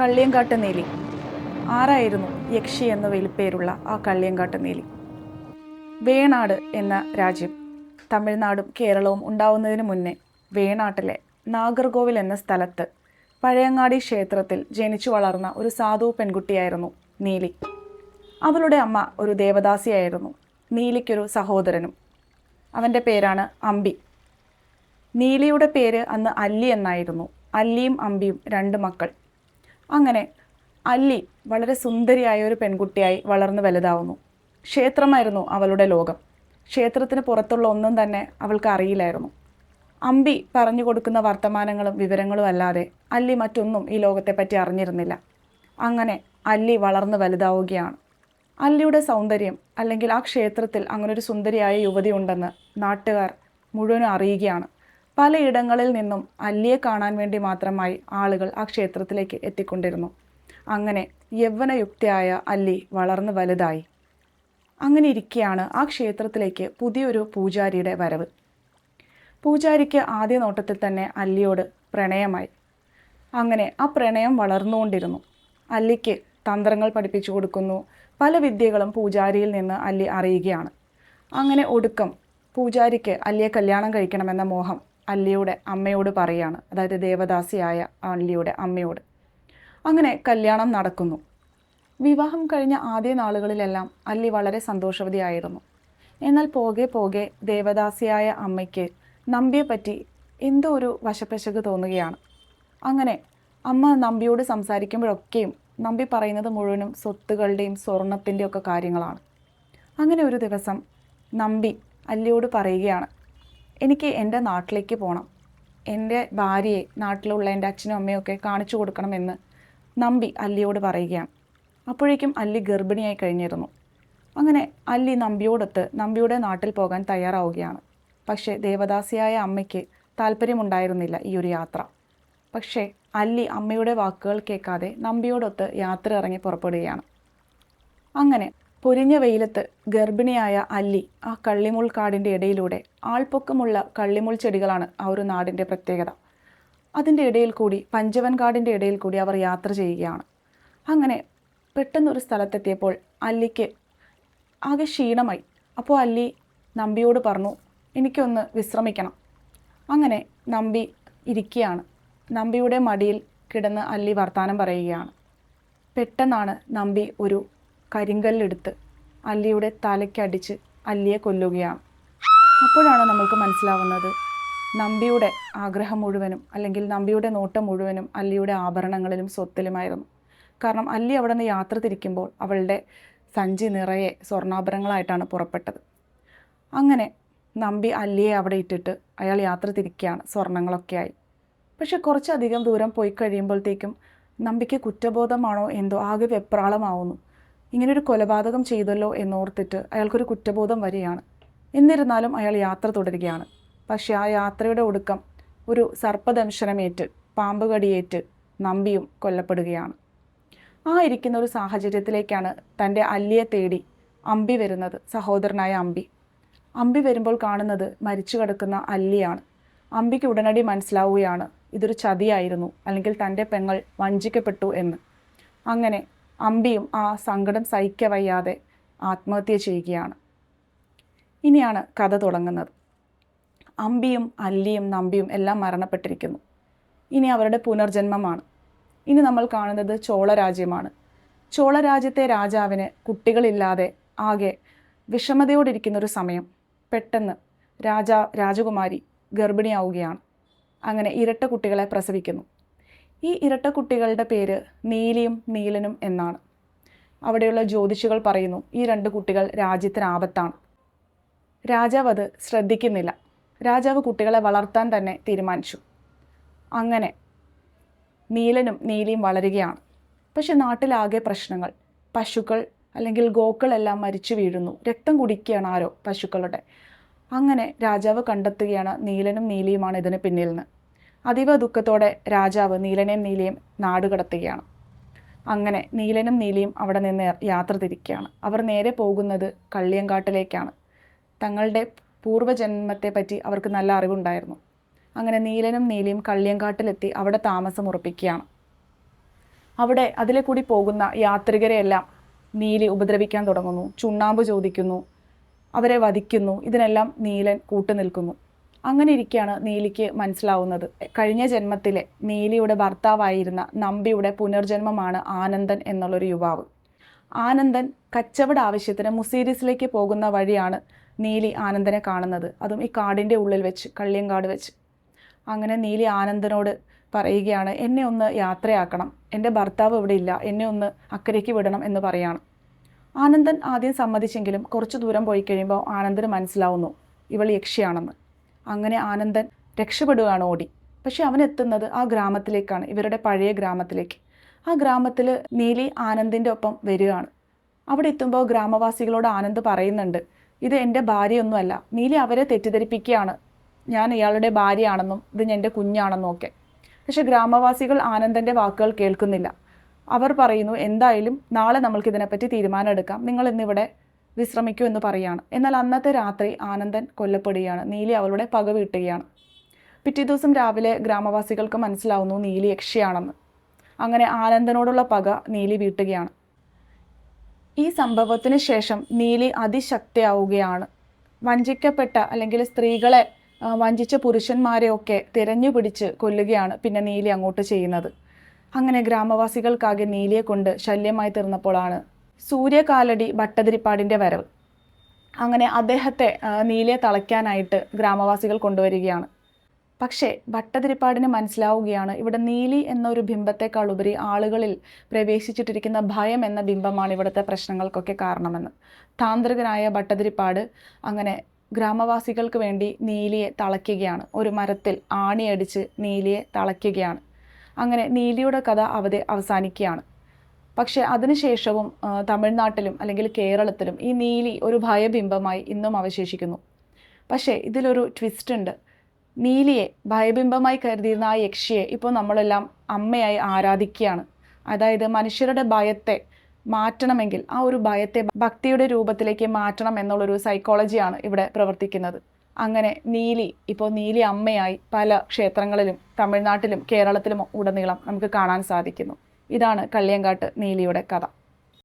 കള്ളിയങ്കാട്ട് നീലി. ആരായിരുന്നു യക്ഷി എന്ന വിളിപ്പേരുള്ള ആ കള്ളിയങ്കാട്ട് നീലി? വേണാട് എന്ന രാജ്യം തമിഴ്നാടും കേരളവും ഉണ്ടാവുന്നതിന് മുന്നേ വേണാട്ടിലെ നാഗർകോവിൽ എന്ന സ്ഥലത്ത് പഴയങ്ങാടി ക്ഷേത്രത്തിൽ ജനിച്ചു വളർന്ന ഒരു സാധു പെൺകുട്ടിയായിരുന്നു നീലി. അവളുടെ അമ്മ ഒരു ദേവദാസിയായിരുന്നു. നീലിക്കൊരു സഹോദരനും. അവൻ്റെ പേരാണ് അമ്പി. നീലിയുടെ പേര് അന്ന് അല്ലി എന്നായിരുന്നു. അല്ലിയും അമ്പിയും രണ്ട് മക്കൾ. അങ്ങനെ അല്ലി വളരെ സുന്ദരിയായ ഒരു പെൺകുട്ടിയായി വളർന്നു വലുതാവുന്നു. ക്ഷേത്രമായിരുന്നു അവളുടെ ലോകം. ക്ഷേത്രത്തിന് പുറത്തുള്ള ഒന്നും തന്നെ അവൾക്ക് അറിയില്ലായിരുന്നു. അമ്പി പറഞ്ഞു കൊടുക്കുന്ന വർത്തമാനങ്ങളും വിവരങ്ങളും അല്ലാതെ അല്ലി മറ്റൊന്നും ഈ ലോകത്തെപ്പറ്റി അറിഞ്ഞിരുന്നില്ല. അങ്ങനെ അല്ലി വളർന്നു വലുതാവുകയാണ്. അല്ലിയുടെ സൗന്ദര്യം, അല്ലെങ്കിൽ ആ ക്ഷേത്രത്തിൽ അങ്ങനൊരു സുന്ദരിയായ യുവതി ഉണ്ടെന്ന് നാട്ടുകാർ മുഴുവനും അറിയുകയാണ്. പലയിടങ്ങളിൽ നിന്നും അല്ലിയെ കാണാൻ വേണ്ടി മാത്രമായി ആളുകൾ ആ ക്ഷേത്രത്തിലേക്ക് എത്തിക്കൊണ്ടിരുന്നു. അങ്ങനെ യൗവനയുക്തയായ അല്ലി വളർന്നു വലുതായി. അങ്ങനെ ഇരിക്കെയാണ് ആ ക്ഷേത്രത്തിലേക്ക് പുതിയൊരു പൂജാരിയുടെ വരവ്. പൂജാരിക്ക് ആദ്യ നോട്ടത്തിൽ തന്നെ അല്ലിയോട് പ്രണയമായി. അങ്ങനെ ആ പ്രണയം വളർന്നുകൊണ്ടിരുന്നു. അല്ലിക്ക് തന്ത്രങ്ങൾ പഠിപ്പിച്ചു കൊടുക്കുന്നു. പല വിദ്യകളും പൂജാരിയിൽ നിന്ന് അല്ലി അറിയുകയാണ്. അങ്ങനെ ഒടുക്കം പൂജാരിക്ക് അല്ലിയെ കല്യാണം കഴിക്കണമെന്ന മോഹം അല്ലിയുടെ അമ്മയോട് പറയാണ്. അതായത് ദേവദാസിയായ അല്ലിയുടെ അമ്മയോട്. അങ്ങനെ കല്യാണം നടക്കുന്നു. വിവാഹം കഴിഞ്ഞ ആദ്യ നാളുകളിലെല്ലാം അല്ലി വളരെ സന്തോഷവതിയായിരുന്നു. എന്നാൽ പോകെ പോകെ ദേവദാസിയായ അമ്മയ്ക്ക് നമ്പിയെപ്പറ്റി എന്തോ ഒരു വശപ്പശക് തോന്നുകയാണ്. അങ്ങനെ അമ്മ നമ്പിയോട് സംസാരിക്കുമ്പോഴൊക്കെയും നമ്പി പറയുന്നത് മുഴുവനും സ്വത്തുകളുടെയും സ്വർണത്തിൻ്റെയും ഒക്കെ കാര്യങ്ങളാണ്. അങ്ങനെ ഒരു ദിവസം നമ്പി അല്ലിയോട് പറയുകയാണ്, എനിക്ക് എൻ്റെ നാട്ടിലേക്ക് പോകണം. എൻ്റെ ഭാര്യയെ നാട്ടിലുള്ള എൻ്റെ അച്ഛനും അമ്മയൊക്കെ കാണിച്ചു കൊടുക്കണമെന്ന് നമ്പി അല്ലിയോട് പറയുകയാണ്. അപ്പോഴേക്കും അല്ലി ഗർഭിണിയായി കഴിഞ്ഞിരുന്നു. അങ്ങനെ അല്ലി നമ്പിയോടൊത്ത് നമ്പിയുടെ നാട്ടിൽ പോകാൻ തയ്യാറാവുകയാണ്. പക്ഷേ ദേവദാസിയായ അമ്മയ്ക്ക് താല്പര്യമുണ്ടായിരുന്നില്ല ഈ ഒരു യാത്ര. പക്ഷേ അല്ലി അമ്മയുടെ വാക്കുകൾ കേൾക്കാതെ നമ്പിയോടൊത്ത് യാത്ര ഇറങ്ങി പുറപ്പെടുകയാണ്. അങ്ങനെ പൊരിഞ്ഞ വെയിലത്ത് ഗർഭിണിയായ അല്ലി ആ കള്ളിമുൾ കാടിൻ്റെ ഇടയിലൂടെ, ആൾപ്പൊക്കമുള്ള കള്ളിമുൾ ചെടികളാണ് ആ ഒരു നാടിൻ്റെ പ്രത്യേകത, അതിൻ്റെ ഇടയിൽ കൂടി, പഞ്ചവൻ കാടിൻ്റെ ഇടയിൽ കൂടി അവർ യാത്ര ചെയ്യുകയാണ്. അങ്ങനെ പെട്ടെന്നൊരു സ്ഥലത്തെത്തിയപ്പോൾ അല്ലിക്ക് ആകെ ക്ഷീണമായി. അപ്പോൾ അല്ലി നമ്പിയോട് പറഞ്ഞു, എനിക്കൊന്ന് വിശ്രമിക്കണം. അങ്ങനെ നമ്പി ഇരിക്കുകയാണ്. നമ്പിയുടെ മടിയിൽ കിടന്ന് അല്ലി വർത്താനം പറയുകയാണ്. പെട്ടെന്നാണ് നമ്പി ഒരു കരിങ്കല്ലെടുത്ത് അല്ലിയുടെ തലയ്ക്കടിച്ച് അല്ലിയെ കൊല്ലുകയാണ്. അപ്പോഴാണ് നമുക്ക് മനസ്സിലാവുന്നത് നമ്പിയുടെ ആഗ്രഹം മുഴുവനും, അല്ലെങ്കിൽ നമ്പിയുടെ നോട്ടം മുഴുവനും അല്ലിയുടെ ആഭരണങ്ങളിലും സ്വത്തിലുമായിരുന്നു. കാരണം അല്ലി അവിടെ നിന്ന് യാത്ര തിരിക്കുമ്പോൾ അവളുടെ സഞ്ചി നിറയെ സ്വർണ്ണാഭരണങ്ങളായിട്ടാണ് പുറപ്പെട്ടത്. അങ്ങനെ നമ്പി അല്ലിയെ അവിടെ ഇട്ടിട്ട് അയാൾ യാത്ര തിരിക്കുകയാണ് സ്വർണ്ണങ്ങളൊക്കെയായി. പക്ഷെ കുറച്ചധികം ദൂരം പോയി കഴിയുമ്പോഴത്തേക്കും നമ്പിക്ക് കുറ്റബോധമാണോ എന്തോ ആകെ വെപ്രാളമാവുന്നു. ഇങ്ങനൊരു കൊലപാതകം ചെയ്തല്ലോ എന്നോർത്തിട്ട് അയാൾക്കൊരു കുറ്റബോധം വരികയാണ്. എന്നിരുന്നാലും അയാൾ യാത്ര തുടരുകയാണ്. പക്ഷേ ആ യാത്രയുടെ ഒടുക്കം ഒരു സർപ്പദംശനമേറ്റ്, പാമ്പ് കടിയേറ്റ് നമ്പിയും കൊല്ലപ്പെടുകയാണ്. ആ ഇരിക്കുന്ന ഒരു സാഹചര്യത്തിലേക്കാണ് തൻ്റെ അല്ലിയെ തേടി അമ്പി വരുന്നത്, സഹോദരനായ അമ്പി. അമ്പി വരുമ്പോൾ കാണുന്നത് മരിച്ചു കിടക്കുന്ന അല്ലിയാണ്. അമ്പിക്ക് ഉടനടി മനസ്സിലാവുകയാണ് ഇതൊരു ചതിയായിരുന്നു, അല്ലെങ്കിൽ തൻ്റെ പെങ്ങൾ വഞ്ചിക്കപ്പെട്ടു എന്ന്. അങ്ങനെ അമ്പിയും ആ സങ്കടം സഹിക്കവയ്യാതെ ആത്മഹത്യ ചെയ്യുകയാണ്. ഇനിയാണ് കഥ തുടങ്ങുന്നത്. അമ്പിയും അല്ലിയും നമ്പിയും എല്ലാം മരണപ്പെട്ടിരിക്കുന്നു. ഇനി അവരുടെ പുനർജന്മമാണ്. ഇനി നമ്മൾ കാണുന്നത് ചോളരാജ്യമാണ്. ചോളരാജ്യത്തെ രാജാവിന് കുട്ടികളില്ലാതെ ആകെ വിഷമതയോടിരിക്കുന്നൊരു സമയം പെട്ടെന്ന് രാജകുമാരി ഗർഭിണിയാവുകയാണ്. അങ്ങനെ ഇരട്ട കുട്ടികളെ പ്രസവിക്കുന്നു. ഈ ഇരട്ട കുട്ടികളുടെ പേര് നീലിയും നീലനും എന്നാണ്. അവിടെയുള്ള ജ്യോതിഷികൾ പറയുന്നു ഈ രണ്ട് കുട്ടികൾ രാജ്യത്തിന് ആപത്താണ്. രാജാവ് അത് ശ്രദ്ധിക്കുന്നില്ല. രാജാവ് കുട്ടികളെ വളർത്താൻ തന്നെ തീരുമാനിച്ചു. അങ്ങനെ നീലനും നീലിയും വളരുകയാണ്. പക്ഷെ നാട്ടിലാകെ പ്രശ്നങ്ങൾ. പശുക്കൾ അല്ലെങ്കിൽ ഗോക്കളെല്ലാം മരിച്ചു വീഴുന്നു. രക്തം കുടിക്കുകയാണ് ആരോ പശുക്കളുടെ. അങ്ങനെ രാജാവ് കണ്ടെത്തുകയാണ് നീലനും നീലിയുമാണ് ഇതിന് പിന്നിൽ നിന്ന്. അതീവ ദുഃഖത്തോടെ രാജാവ് നീലനെയും നീലിയും നാടുകടത്തുകയാണ്. അങ്ങനെ നീലനും നീലിയും അവിടെ നിന്ന് യാത്ര തിരിക്കുകയാണ്. അവർ നേരെ പോകുന്നത് കള്ളിയങ്കാട്ടിലേക്കാണ്. തങ്ങളുടെ പൂർവ്വജന്മത്തെപ്പറ്റി അവർക്ക് നല്ല അറിവുണ്ടായിരുന്നു. അങ്ങനെ നീലനും നീലിയും കള്ളിയങ്കാട്ടിലെത്തി അവിടെ താമസം ഉറപ്പിക്കുകയാണ്. അവിടെ അതിലെ കൂടി പോകുന്ന യാത്രികരെയെല്ലാം നീലി ഉപദ്രവിക്കാൻ തുടങ്ങുന്നു. ചുണ്ണാമ്പ് ചോദിക്കുന്നു, അവരെ വധിക്കുന്നു. ഇതിനെല്ലാം നീലൻ കൂട്ടുനിൽക്കുന്നു. അങ്ങനെ ഇരിക്കുകയാണ് നീലിക്ക് മനസ്സിലാവുന്നത് കഴിഞ്ഞ ജന്മത്തിലെ നീലിയുടെ ഭർത്താവായിരുന്ന നമ്പിയുടെ പുനർജന്മമാണ് ആനന്ദൻ എന്നുള്ളൊരു യുവാവ്. ആനന്ദൻ കച്ചവട ആവശ്യത്തിന് മുസീരിസിലേക്ക് പോകുന്ന വഴിയാണ് നീലി ആനന്ദനെ കാണുന്നത്. അതും ഈ കാടിൻ്റെ ഉള്ളിൽ വെച്ച്, കള്ളിയങ്കാട് വെച്ച്. അങ്ങനെ നീലി ആനന്ദനോട് പറയുകയാണ്, എന്നെ ഒന്ന് യാത്രയാക്കണം, എൻ്റെ ഭർത്താവ് ഇവിടെ ഇല്ല, എന്നെ ഒന്ന് അക്കരയ്ക്ക് വിടണം എന്ന് പറയാണ്. ആനന്ദൻ ആദ്യം സമ്മതിച്ചെങ്കിലും കുറച്ച് ദൂരം പോയി കഴിയുമ്പോൾ ആനന്ദന് മനസ്സിലാവുന്നു ഇവൾ യക്ഷിയാണെന്ന്. അങ്ങനെ ആനന്ദൻ രക്ഷപ്പെടുകയാണ് ഓടി. പക്ഷെ അവൻ എത്തുന്നത് ആ ഗ്രാമത്തിലേക്കാണ്, ഇവരുടെ പഴയ ഗ്രാമത്തിലേക്ക്. ആ ഗ്രാമത്തിൽ നീലി ആനന്ദിൻ്റെ ഒപ്പം വരികയാണ്. അവിടെ എത്തുമ്പോൾ ഗ്രാമവാസികളോട് ആനന്ദ് പറയുന്നുണ്ട്, ഇത് എൻ്റെ ഭാര്യയൊന്നുമല്ല. നീലി അവരെ തെറ്റിദ്ധരിപ്പിക്കുകയാണ്, ഞാൻ ഇയാളുടെ ഭാര്യയാണെന്നും ഇത് എൻ്റെ കുഞ്ഞാണെന്നും ഒക്കെ. പക്ഷെ ഗ്രാമവാസികൾ ആനന്ദൻ്റെ വാക്കുകൾ കേൾക്കുന്നില്ല. അവർ പറയുന്നു, എന്തായാലും നാളെ നമ്മൾക്കിതിനെപ്പറ്റി തീരുമാനം എടുക്കാം, നിങ്ങൾ ഇന്നിവിടെ വിശ്രമിക്കൂ എന്ന് പറയുകയാണ്. എന്നാൽ അന്നത്തെ രാത്രി ആനന്ദൻ കൊല്ലപ്പെടുകയാണ്. നീലി അവളുടെ പക വീട്ടുകയാണ്. പിറ്റേ ദിവസം രാവിലെ ഗ്രാമവാസികൾക്ക് മനസ്സിലാവുന്നു നീലി യക്ഷിയാണെന്ന്. അങ്ങനെ ആനന്ദനോടുള്ള പക നീലി വീട്ടുകയാണ്. ഈ സംഭവത്തിന് ശേഷം നീലി അതിശക്തിയാവുകയാണ്. വഞ്ചിക്കപ്പെട്ട അല്ലെങ്കിൽ സ്ത്രീകളെ വഞ്ചിച്ച പുരുഷന്മാരെയൊക്കെ തിരഞ്ഞുപിടിച്ച് കൊല്ലുകയാണ് പിന്നെ നീലി അങ്ങോട്ട് ചെയ്യുന്നത്. അങ്ങനെ ഗ്രാമവാസികൾക്കാകെ നീലിയെ കൊണ്ട് ശല്യമായി തീർന്നപ്പോഴാണ് സൂര്യകാലടി ഭട്ടതിരിപ്പാടിൻ്റെ വരവ്. അങ്ങനെ അദ്ദേഹത്തെ നീലിയെ തളയ്ക്കാനായിട്ട് ഗ്രാമവാസികൾ കൊണ്ടുവരികയാണ്. പക്ഷേ ഭട്ടതിരിപ്പാടിന് മനസ്സിലാവുകയാണ് ഇവിടെ നീലി എന്നൊരു ബിംബത്തെക്കാൾ ഉപരി ആളുകളിൽ പ്രവേശിച്ചിട്ടിരിക്കുന്ന ഭയം എന്ന ബിംബമാണ് ഇവിടുത്തെ പ്രശ്നങ്ങൾക്കൊക്കെ കാരണമെന്ന്. താന്ത്രികനായ ഭട്ടതിരിപ്പാട് അങ്ങനെ ഗ്രാമവാസികൾക്ക് വേണ്ടി നീലിയെ തളയ്ക്കുകയാണ്. ഒരു മരത്തിൽ ആണിയടിച്ച് നീലിയെ തളയ്ക്കുകയാണ്. അങ്ങനെ നീലിയുടെ കഥ അവസാനിക്കുകയാണ്. പക്ഷേ അതിനുശേഷവും തമിഴ്നാട്ടിലും അല്ലെങ്കിൽ കേരളത്തിലും ഈ നീലി ഒരു ഭയബിംബമായി ഇന്നും അവശേഷിക്കുന്നു. പക്ഷേ ഇതിലൊരു ട്വിസ്റ്റ് ഉണ്ട്. നീലിയെ ഭയബിംബമായി കരുതിയിരുന്ന ആ യക്ഷിയെ ഇപ്പോൾ നമ്മളെല്ലാം അമ്മയായി ആരാധിക്കുകയാണ്. അതായത് മനുഷ്യരുടെ ഭയത്തെ മാറ്റണമെങ്കിൽ ആ ഒരു ഭയത്തെ ഭക്തിയുടെ രൂപത്തിലേക്ക് മാറ്റണം എന്നുള്ളൊരു സൈക്കോളജിയാണ് ഇവിടെ പ്രവർത്തിക്കുന്നത്. അങ്ങനെ നീലി ഇപ്പോൾ നീലി അമ്മയായി പല ക്ഷേത്രങ്ങളിലും തമിഴ്നാട്ടിലും കേരളത്തിലും ഉടനീളം നമുക്ക് കാണാൻ സാധിക്കുന്നു. ഇതാണ് കള്ളിയങ്കാട്ട് നീലിയുടെ കഥ.